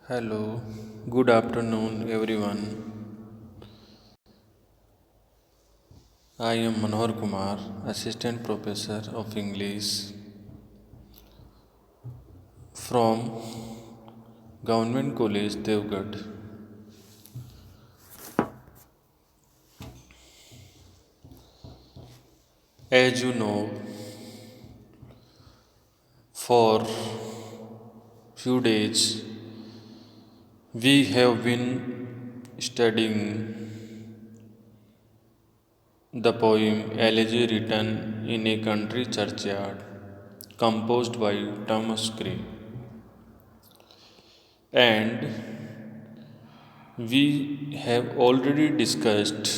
Hello, good afternoon, everyone. I am Manohar Kumar, Assistant Professor of English from Government College, Devgad. As you know, for few days we have been studying the poem Elegy written in a country churchyard, composed by Thomas Gray. And we have already discussed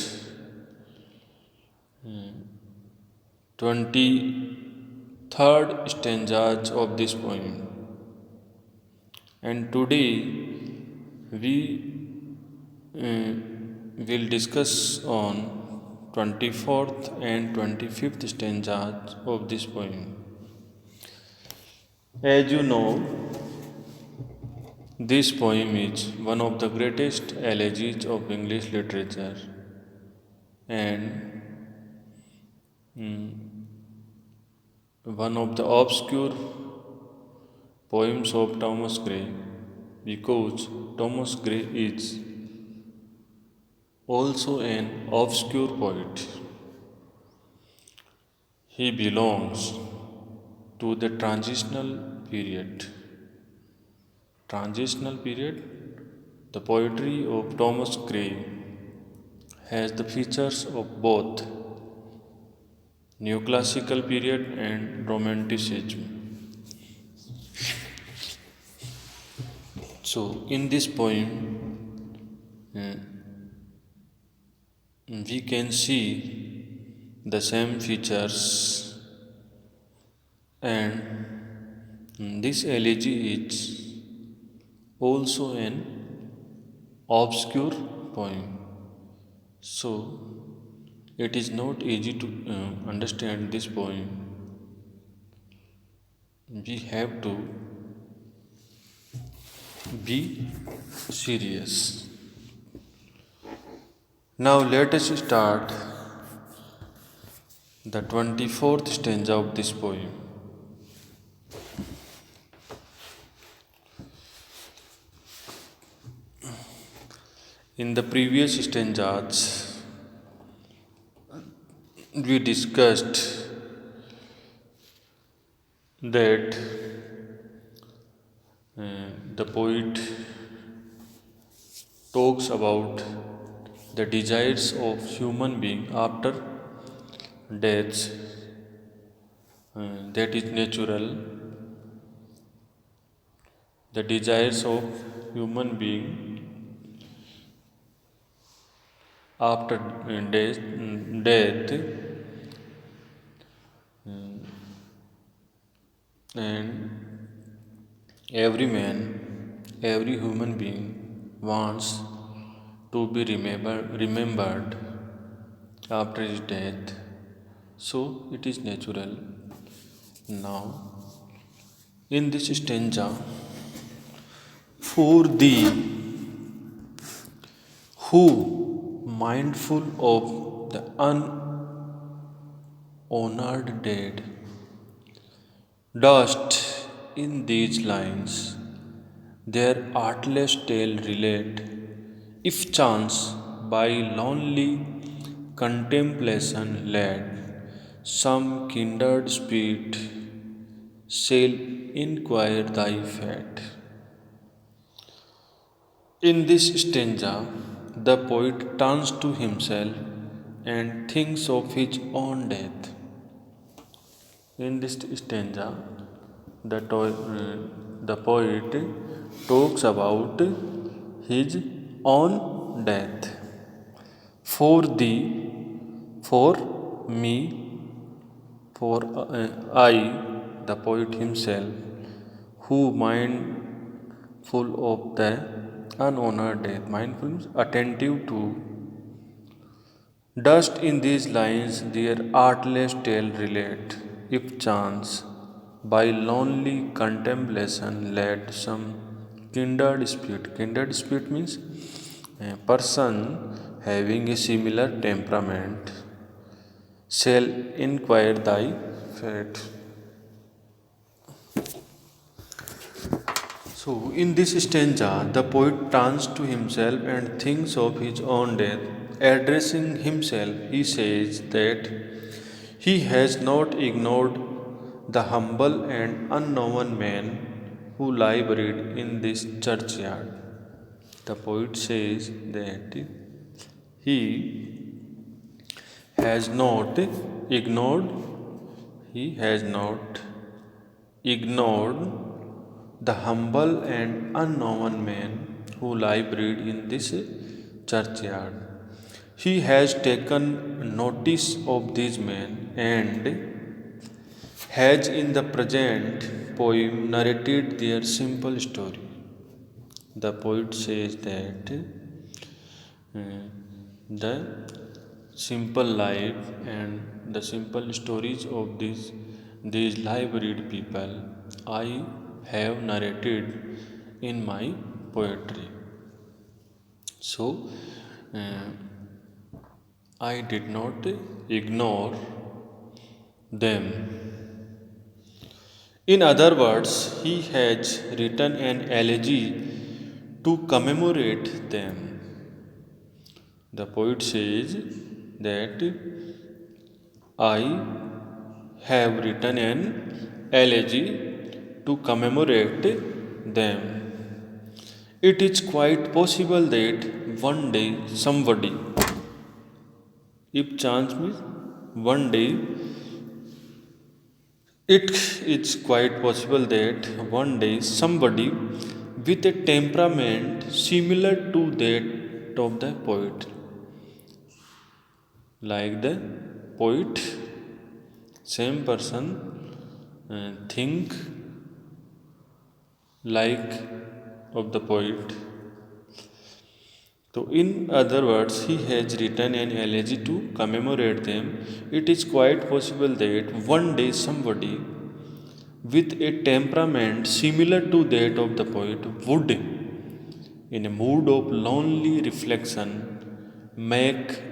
23rd stanzas of this poem, and today we uh, will discuss on 24th and 25th stanzas of this poem. As you know, this poem is one of the greatest elegies of English literature, and one of the obscure poems of Thomas Gray, because Thomas Gray is also an obscure poet. He belongs to the period. Transitional period, the poetry of Thomas Gray has the features of both neoclassical period and romanticism. So, in this poem, uh, we can see the same features, and this elegy is also an obscure poem. So, it is not easy to understand this poem. We have to be serious. Now, let us start the 24th stanza of this poem. In the previous stanzas, we discussed that the poet talks about the desires of human being after death, that is natural. The desires of human being after death, and every man, every human being wants to be remembered after his death. So it is natural. Now, in this stanza, for thee, who, mindful of the unhonored dead, dost in these lines their artless tale relate, if chance by lonely contemplation led, some kindred spirit shall inquire thy fate. In this stanza, the poet turns to himself and thinks of his own death. In this stanza, the poet talks about his own death. For thee, for me, for I, the poet himself, who mindful of the unhonored death, mindful means attentive to, dust in these lines their artless tale relate, if chance by lonely contemplation led, some Kindred spirit. Kindred spirit means a person having a similar temperament shall inquire thy fate. So, in this stanza, the poet turns to himself and thinks of his own death. Addressing himself, he says that he has not ignored the humble and unknown man who lie buried in this churchyard. The poet says that he has not ignored, he has not ignored the humble and unknown man who lie buried in this churchyard. He has taken notice of these men and has in the present poem narrated their simple story. The poet says that the simple life and the simple stories of these live-read people I have narrated in my poetry. So uh, I did not ignore them. In other words, he has written an elegy to commemorate them. The poet says that I have written an elegy to commemorate them. It is quite possible that one day somebody, if chance means one day, it is quite possible that one day somebody with a temperament similar to that of the poet, like the poet, same person think like of the poet. So, in other words, he has written an elegy to commemorate them. It is quite possible that one day somebody with a temperament similar to that of the poet would, in a mood of lonely reflection, make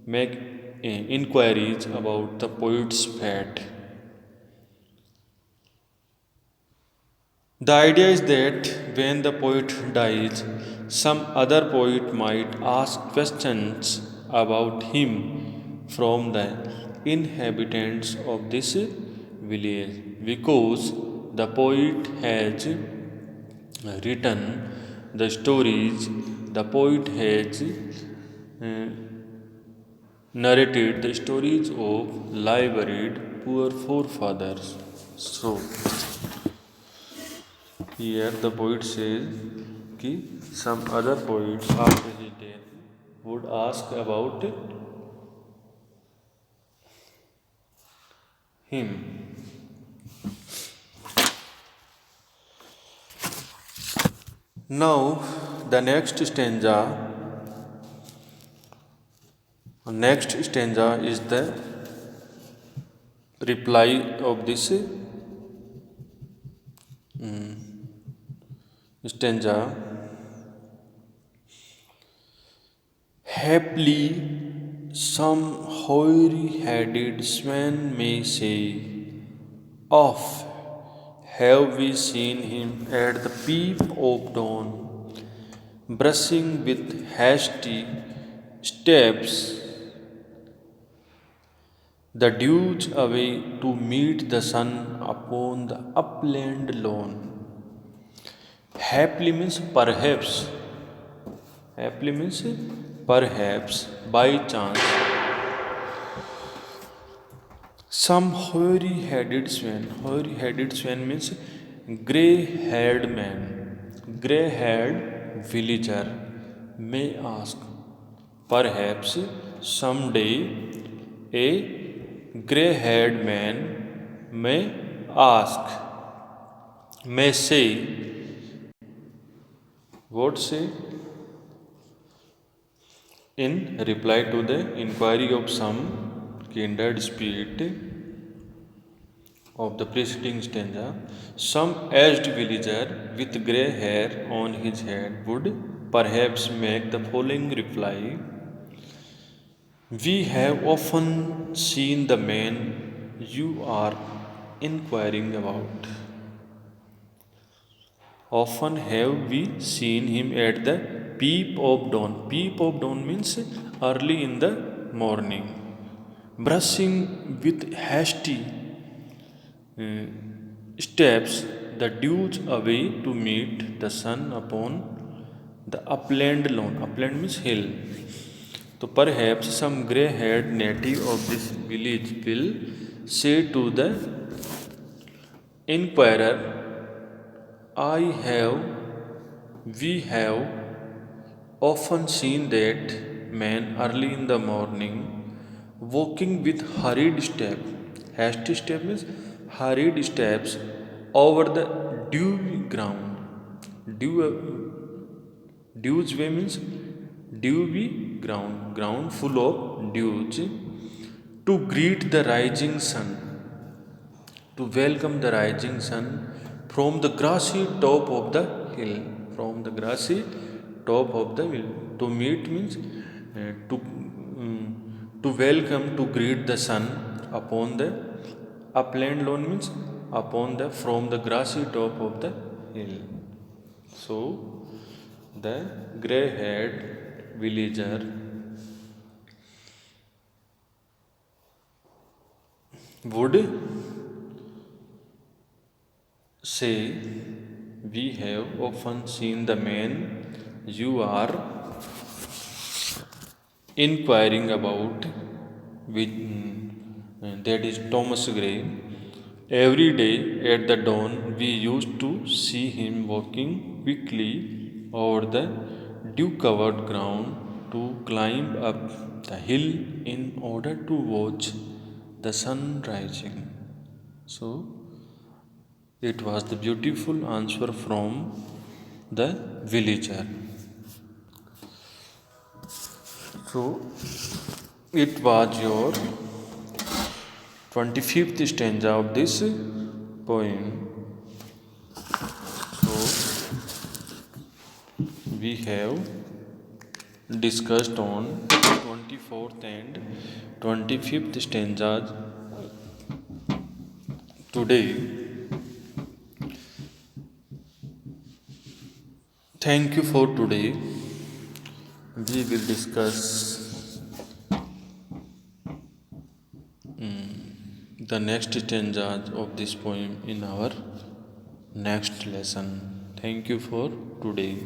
make inquiries about the poet's fate. The idea is that when the poet dies, some other poet might ask questions about him from the inhabitants of this village because the poet has written the stories, the poet has narrated the stories of live buried poor forefathers. So, here the poet says कि some other poets after his death would ask about him. Now the next stanza is the reply of this stanza. Haply some hoary-headed swan may say, "Off have we seen him at the peep of dawn, brushing with hasty steps the dews away to meet the sun upon the upland lawn." Happily means perhaps. Happily means perhaps, by chance. Some hoary-headed swan. Hoary-headed swan means grey-haired man, grey-haired villager may ask. Perhaps someday a grey-haired man may ask, may say, what say? In reply to the inquiry of some kindred spirit of the preceding stanza. Some aged villager with grey hair on his head would perhaps make the following reply: we have often seen the man you are inquiring about. Often have we seen him at the peep of dawn. Peep of dawn means early in the morning, brushing with hasty steps the dews away to meet the sun upon the upland lawn. Upland means hill. So perhaps some grey-haired native of this village will say to the inquirer, we have often seen that man early in the morning walking with hurried step. Hasty step means hurried steps over the dewy ground. Dew, dews way means dewy ground, ground full of dews, to greet the rising sun, to welcome the rising sun from the grassy top of the hill. From the grassy top of the hill. To meet means to welcome, to greet the sun upon the upland lawn means upon the from the grassy top of the hill. So the grey-haired villager would say, we have often seen the man you are inquiring about, which, that is Thomas Gray. Every day at the dawn, we used to see him walking quickly over the dew-covered ground to climb up the hill in order to watch the sun rising. So, it was the beautiful answer from the villager. So, it was your 25th stanza of this poem. So, we have discussed on 24th and 25th stanzas today. Thank you for today. We will discuss the next stanzas of this poem in our next lesson. Thank you for today.